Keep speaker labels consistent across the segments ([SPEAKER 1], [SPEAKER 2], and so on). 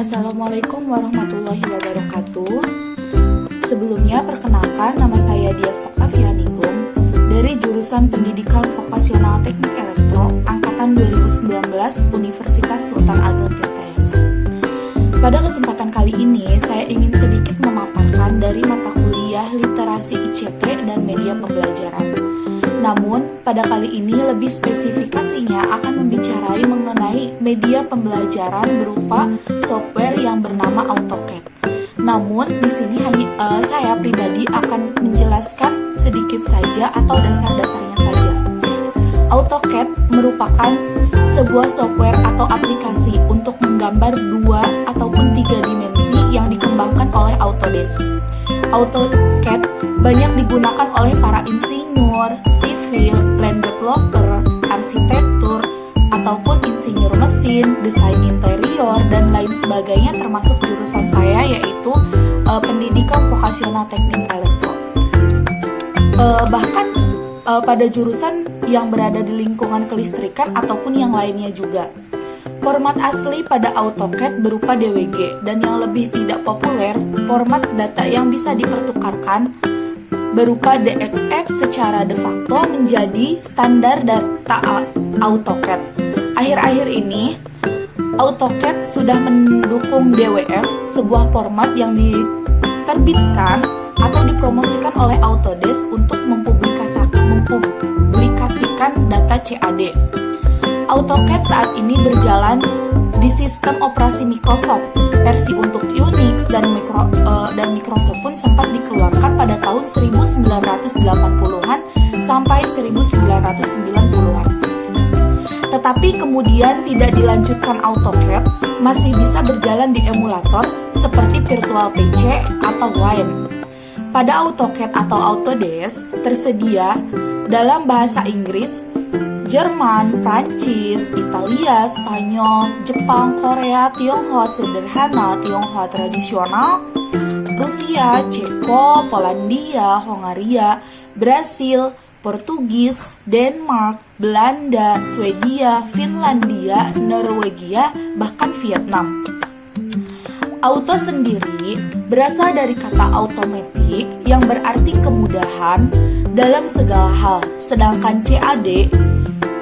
[SPEAKER 1] Assalamualaikum warahmatullahi wabarakatuh. Sebelumnya perkenalkan, nama saya Dias Oktavianingrum dari jurusan Pendidikan Vokasional Teknik Elektro angkatan 2019 Universitas Sultan Ageng Tirtayasa. Pada kesempatan kali ini saya ingin sedikit memaparkan dari mata kuliah Literasi ICT dan Media Pembelajaran. Namun, pada kali ini lebih spesifikasinya akan membicarakan mengenai media pembelajaran berupa software yang bernama AutoCAD. Namun, di sini saya pribadi akan menjelaskan sedikit saja atau dasar-dasarnya saja. AutoCAD merupakan sebuah software atau aplikasi untuk menggambar 2 ataupun 3 dimensi yang dikembangkan oleh Autodesk. AutoCAD banyak digunakan oleh para insinyur, sivil, land developer, arsitektur, ataupun insinyur mesin, desain interior, dan lain sebagainya, termasuk jurusan saya yaitu Pendidikan Vokasional Teknik Elektro. Bahkan pada jurusan yang berada di lingkungan kelistrikan ataupun yang lainnya juga. Format asli pada AutoCAD berupa DWG, dan yang lebih tidak populer, format data yang bisa dipertukarkan berupa DXF secara de facto menjadi standar data AutoCAD. Akhir-akhir ini, AutoCAD sudah mendukung DWF, sebuah format yang diterbitkan atau dipromosikan oleh Autodesk untuk mempublikasikan data CAD. AutoCAD saat ini berjalan di sistem operasi Microsoft. Versi untuk Unix dan Microsoft pun sempat dikeluarkan pada tahun 1980-an sampai 1990-an. Tetapi kemudian tidak dilanjutkan AutoCAD, masih bisa berjalan di emulator seperti Virtual PC atau Wine. Pada AutoCAD atau Autodesk tersedia dalam bahasa Inggris, Jerman, Prancis, Italia, Spanyol, Jepang, Korea, Tionghoa sederhana, Tionghoa tradisional, Rusia, Ceko, Polandia, Hongaria, Brasil, Portugis, Denmark, Belanda, Swedia, Finlandia, Norwegia, bahkan Vietnam. Auto sendiri berasal dari kata automatic yang berarti kemudahan dalam segala hal, sedangkan CAD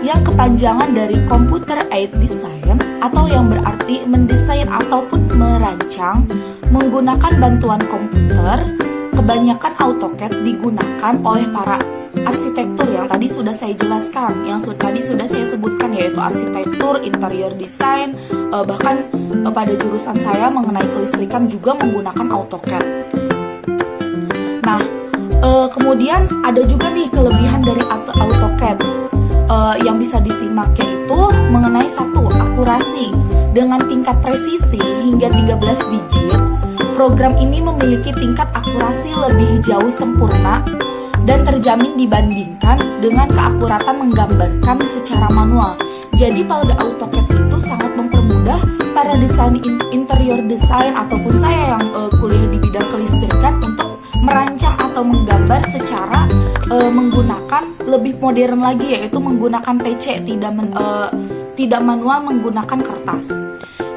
[SPEAKER 1] yang kepanjangan dari Computer Aided Design atau yang berarti mendesain ataupun merancang menggunakan bantuan komputer. Kebanyakan AutoCAD digunakan oleh para arsitektur yang tadi sudah saya jelaskan, yang tadi sudah saya sebutkan, yaitu arsitektur, interior design, bahkan pada jurusan saya mengenai kelistrikan juga menggunakan AutoCAD. Nah, kemudian ada juga nih kelebihan dari AutoCAD yang bisa disimak, yaitu mengenai akurasi dengan tingkat presisi hingga 13 digit. Program ini memiliki tingkat akurasi lebih jauh sempurna dan terjamin dibandingkan dengan keakuratan menggambarkan secara manual. Jadi pada AutoCAD itu sangat mempermudah para desain interior design ataupun saya yang kuliah di bidang kelistrikan untuk merancang atau menggambar secara menggunakan lebih modern lagi, yaitu menggunakan PC, tidak manual menggunakan kertas.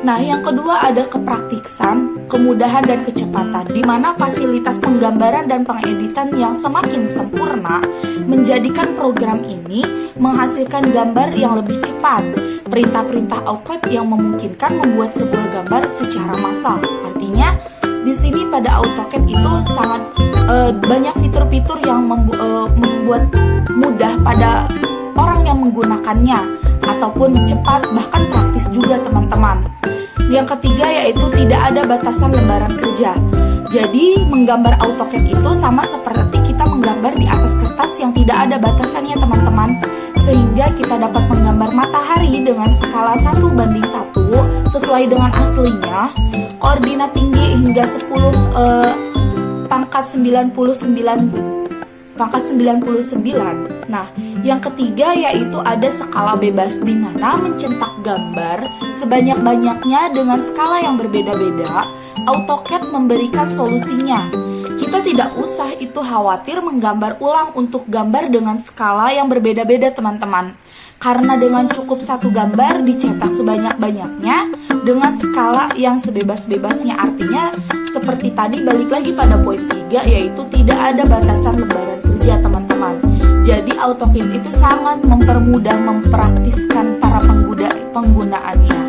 [SPEAKER 1] Nah, yang kedua ada kepraktisan, kemudahan dan kecepatan, di mana fasilitas penggambaran dan pengeditan yang semakin sempurna menjadikan program ini menghasilkan gambar yang lebih cepat. Perintah-perintah AutoCAD yang memungkinkan membuat sebuah gambar secara massal. Artinya, di sini pada AutoCAD itu sangat banyak fitur-fitur yang membuat mudah pada orang yang menggunakannya ataupun cepat, bahkan praktis juga teman-teman. Yang ketiga yaitu tidak ada batasan lembaran kerja. Jadi menggambar AutoCAD itu sama seperti kita menggambar di atas kertas yang tidak ada batasannya teman-teman, sehingga kita dapat menggambar matahari dengan skala 1:1 sesuai dengan aslinya, koordinat tinggi hingga 10 pangkat 99. Nah, yang ketiga yaitu ada skala bebas, di mana mencetak gambar sebanyak-banyaknya dengan skala yang berbeda-beda. AutoCAD memberikan solusinya. Kita tidak usah itu khawatir menggambar ulang untuk gambar dengan skala yang berbeda-beda teman-teman. Karena dengan cukup satu gambar dicetak sebanyak-banyaknya, dengan skala yang sebebas-bebasnya. Artinya seperti tadi, balik lagi pada poin 3, yaitu tidak ada batasan lembaran kerja teman-teman. Jadi AutoCAD itu sangat mempermudah, mempraktiskan para penggunaannya.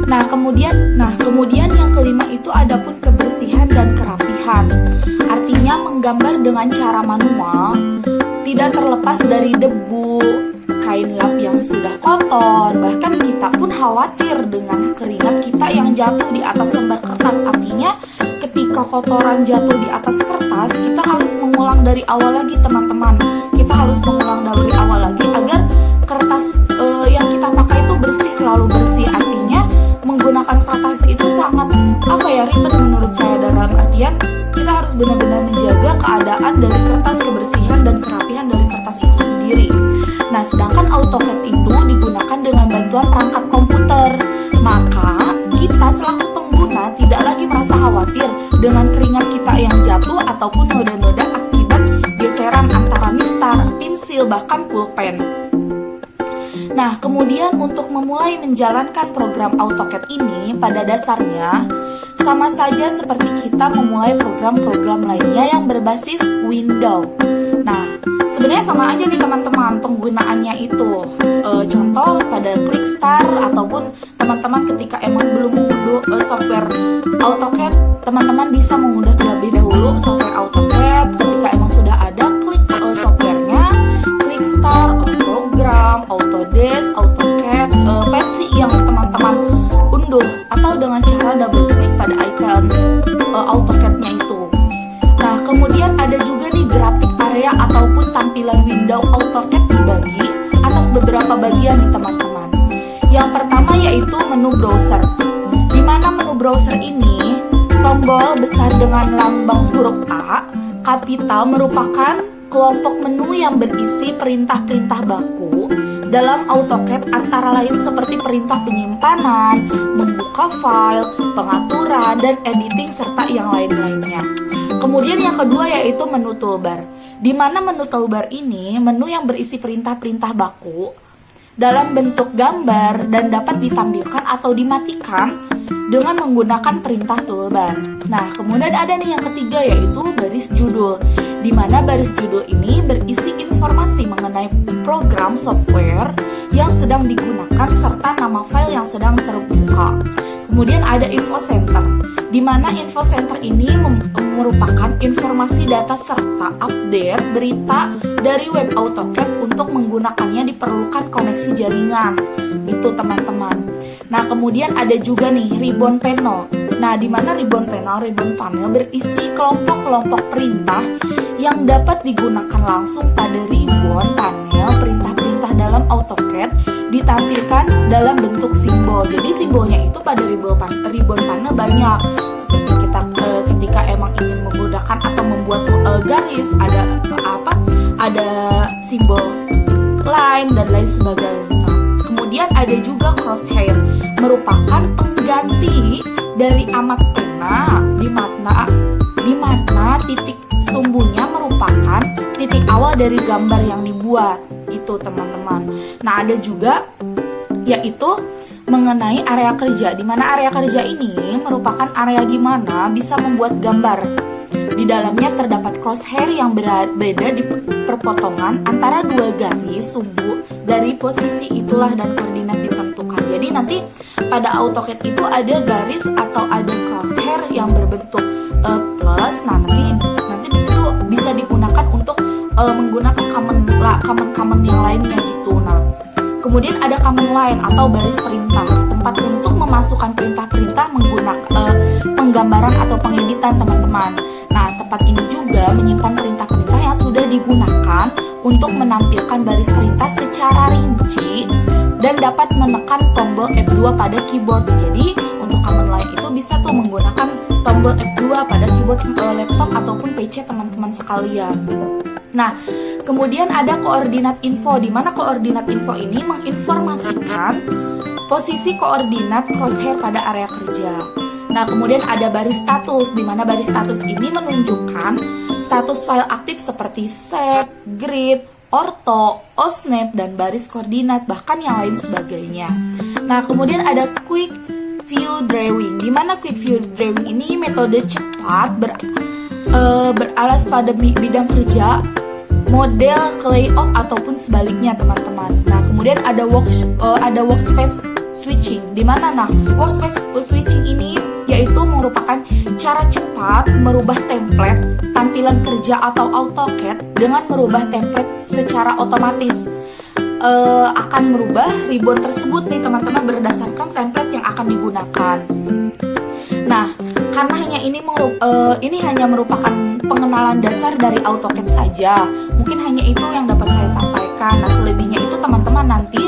[SPEAKER 1] Nah kemudian yang kelima itu adapun kebersihan dan kerapihan. Artinya menggambar dengan cara manual tidak terlepas dari debu, kain lap yang sudah kotor, bahkan kita pun khawatir dengan keringat kita yang jatuh di atas lembar kertas. Artinya ketika kotoran jatuh di atas kertas, kita harus mengulang dari awal lagi teman-teman. Kita harus mengulang dari awal lagi agar kertas yang kita pakai itu bersih, selalu bersih. Artinya menggunakan kertas itu sangat ribet menurut saya, dalam artian kita harus benar-benar menjaga keadaan dari kertas, kebersihan dan kerapihan dari kertas itu sendiri. Nah, sedangkan AutoCAD itu digunakan dengan bantuan perangkat komputer, maka kita selaku pengguna tidak lagi merasa khawatir dengan keringat kita yang jatuh ataupun noda-noda akibat geseran antara mistar, pensil, bahkan pulpen. Nah, kemudian untuk memulai menjalankan program AutoCAD ini, pada dasarnya sama saja seperti kita memulai program-program lainnya yang berbasis Windows. Nah, sebenarnya sama aja nih teman-teman penggunaannya itu. Contoh pada klik start, ataupun teman-teman ketika emang belum mengunduh software AutoCAD, teman-teman bisa mengunduh terlebih dahulu software AutoCAD. Ketika emang sudah ada, klik softwarenya, klik start, program, Autodesk, AutoCAD, versi yang teman-teman unduh, atau dengan cara double klik pada icon AutoCAD-nya itu. Nah, kemudian ada juga nih grafik area ataupun tampilan window AutoCAD dibagi atas beberapa bagian nih teman-teman. Yang pertama yaitu menu browser. Di mana menu browser ini tombol besar dengan lambang huruf A kapital merupakan kelompok menu yang berisi perintah-perintah baku dalam AutoCAD, antara lain seperti perintah penyimpanan, membuka file, pengaturan, dan editing, serta yang lain-lainnya. Kemudian yang kedua yaitu menu toolbar. Di mana menu toolbar ini menu yang berisi perintah-perintah baku dalam bentuk gambar dan dapat ditampilkan atau dimatikan dengan menggunakan perintah toolbar. Nah, kemudian ada nih yang ketiga yaitu baris judul. Di mana baris judul ini berisi informasi mengenai program software yang sedang digunakan serta nama file yang sedang terbuka. Kemudian ada info center. Di mana info center ini merupakan informasi data serta update berita dari web AutoCAD. Untuk menggunakannya diperlukan koneksi jaringan. Itu teman-teman. Nah, kemudian ada juga nih ribbon panel. Nah, di mana ribbon panel berisi kelompok-kelompok perintah yang dapat digunakan langsung pada ribbon panel. Perintah-perintah dalam AutoCAD ditampilkan dalam bentuk simbol. Jadi simbolnya itu pada ribbon panel banyak. Seperti kita ketika emang ingin menggunakan atau membuat garis, ada simbol line dan lain sebagainya. Kemudian ada juga crosshair, merupakan pengganti dari amat pena, di mana titik sumbunya merupakan titik awal dari gambar yang dibuat. Itu teman-teman. Nah, ada juga yaitu mengenai area kerja, di mana area kerja ini merupakan area di mana bisa membuat gambar. Di dalamnya terdapat crosshair yang berbeda di perpotongan antara dua garis sumbu dari posisi itulah dan koordinat ditentukan. Jadi nanti pada AutoCAD itu ada garis atau ada crosshair yang berbentuk plus. Nah, nanti di situ bisa digunakan untuk menggunakan command yang lainnya gitu. Nah, kemudian ada command line atau baris perintah, tempat untuk memasukkan perintah-perintah menggunakan penggambaran atau pengeditan teman-teman. Nah, tempat ini juga menyimpan perintah-perintah yang sudah digunakan untuk menampilkan baris perintah secara rinci dan dapat menekan tombol F2 pada keyboard. Jadi, untuk command line itu bisa tuh menggunakan tombol F2 pada keyboard laptop ataupun PC teman-teman sekalian. Nah, kemudian ada koordinat info, di mana koordinat info ini menginformasikan posisi koordinat crosshair pada area kerja. Nah, kemudian ada baris status, di mana baris status ini menunjukkan status file aktif seperti save, grid, orto, osnap, dan baris koordinat, bahkan yang lain sebagainya. Nah, kemudian ada quick view drawing. Dimana quick view drawing ini metode cepat beralas pada bidang kerja, model ke layout ataupun sebaliknya teman-teman. Nah kemudian ada workspace switching. Dimana workspace switching ini yaitu merupakan cara cepat merubah template tampilan kerja atau AutoCAD dengan merubah template secara otomatis. Akan merubah ribbon tersebut nih teman-teman berdasarkan template yang akan digunakan. Nah, karena ini hanya merupakan pengenalan dasar dari AutoCAD saja. Mungkin hanya itu yang dapat saya sampaikan. Nah, selebihnya itu teman-teman nanti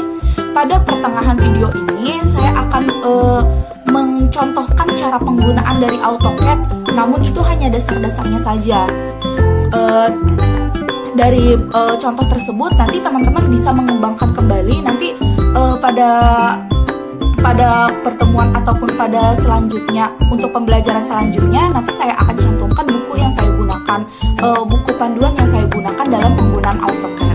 [SPEAKER 1] pada pertengahan video ini saya akan mencontohkan cara penggunaan dari AutoCAD. Namun itu hanya dasar-dasarnya saja. Dari contoh tersebut nanti teman-teman bisa mengembangkan kembali nanti pada pertemuan ataupun pada selanjutnya. Untuk pembelajaran selanjutnya nanti saya akan cantumkan buku yang saya gunakan, buku panduan yang saya gunakan dalam penggunaan AutoCAD.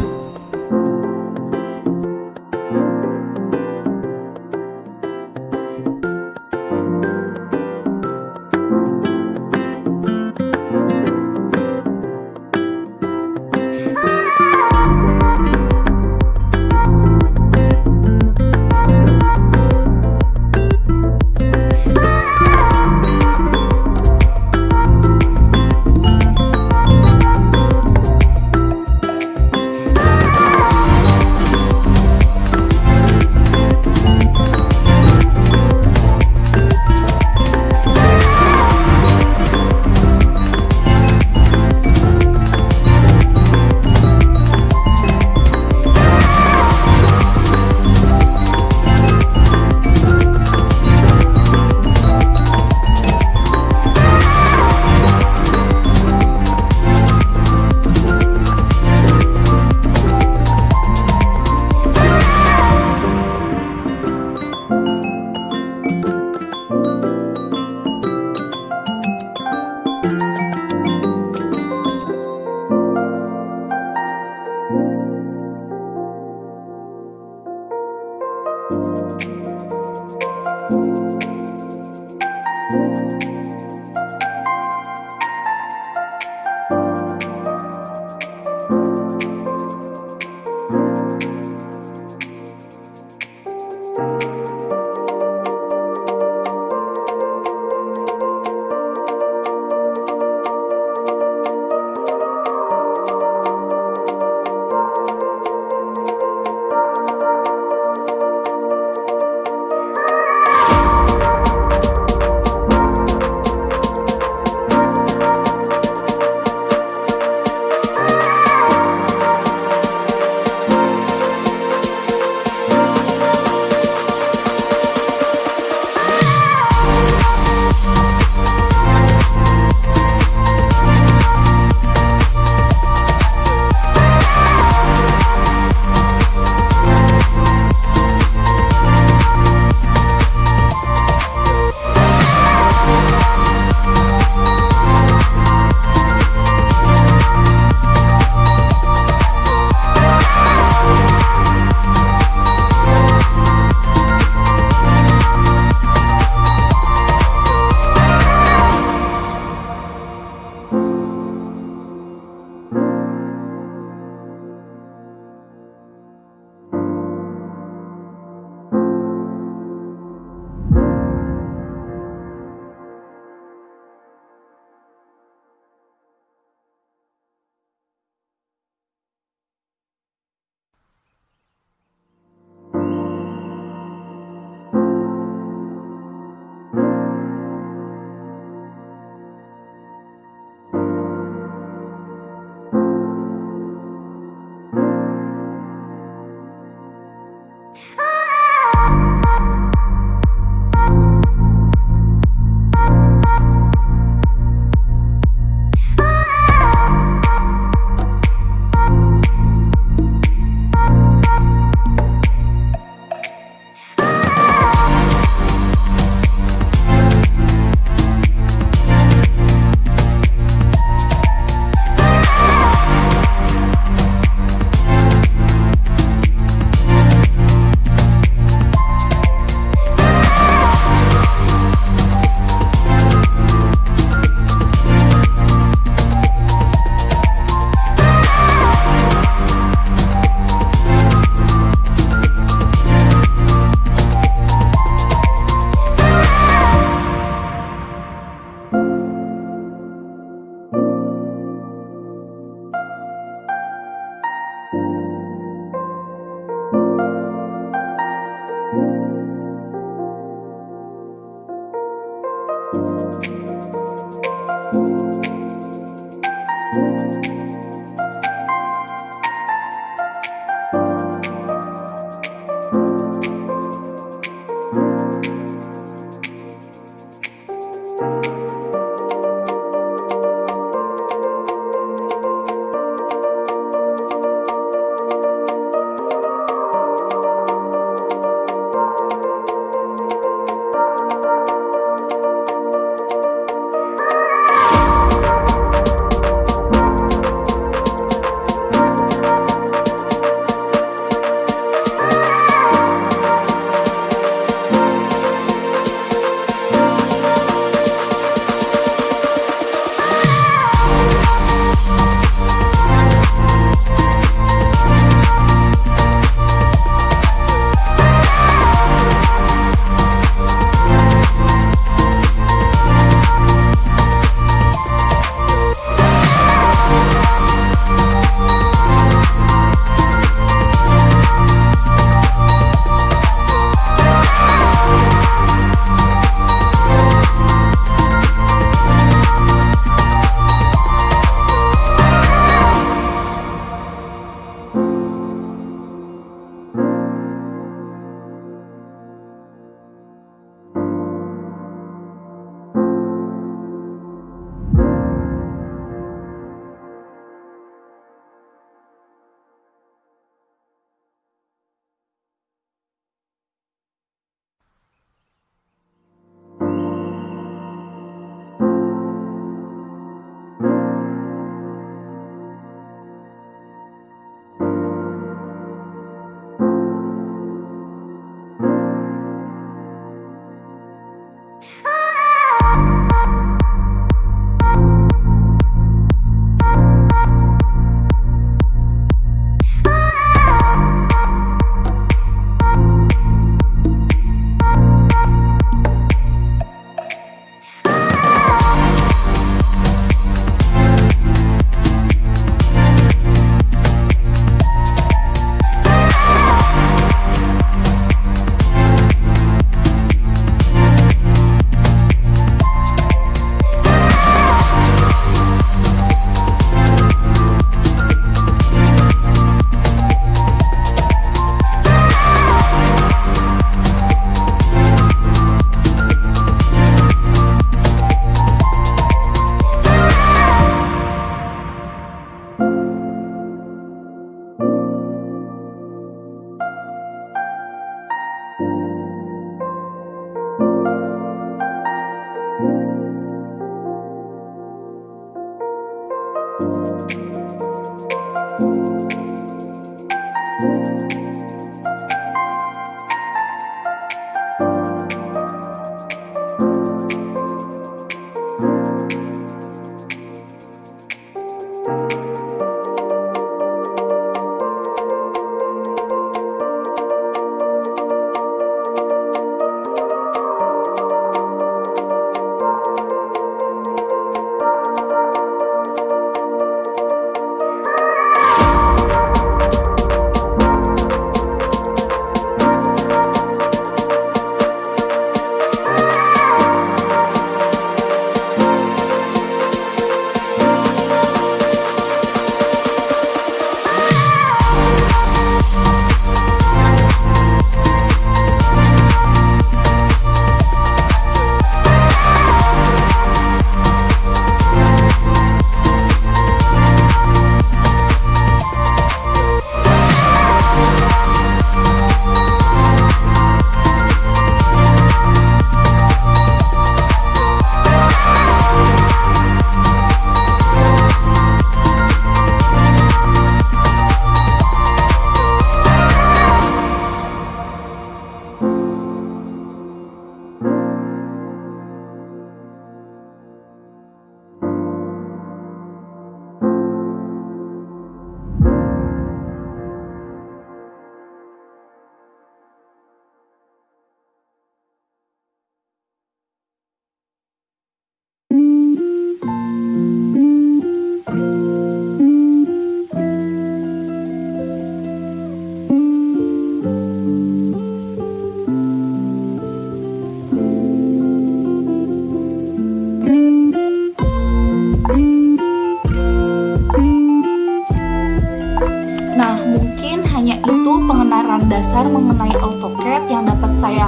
[SPEAKER 1] saya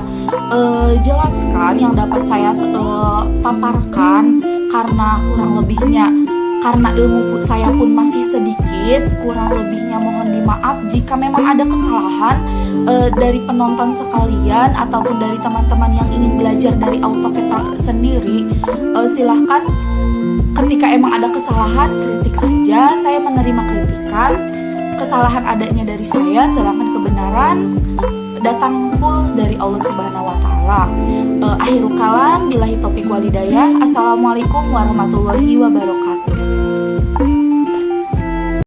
[SPEAKER 1] jelaskan, yang dapat saya paparkan, karena kurang lebihnya, karena ilmu saya pun masih sedikit, kurang lebihnya mohon dimaaf jika memang ada kesalahan dari penonton sekalian ataupun dari teman-teman yang ingin belajar dari AutoCAD sendiri. Silahkan ketika emang ada kesalahan, kritik saja, saya menerima kritikan. Kesalahan adanya dari saya, sedangkan kebenaran datang pul dari Allah Subhanahu wa Ta'ala. Akhirul kalam, billahi taufiq walhidayah. Assalamualaikum warahmatullahi wabarakatuh.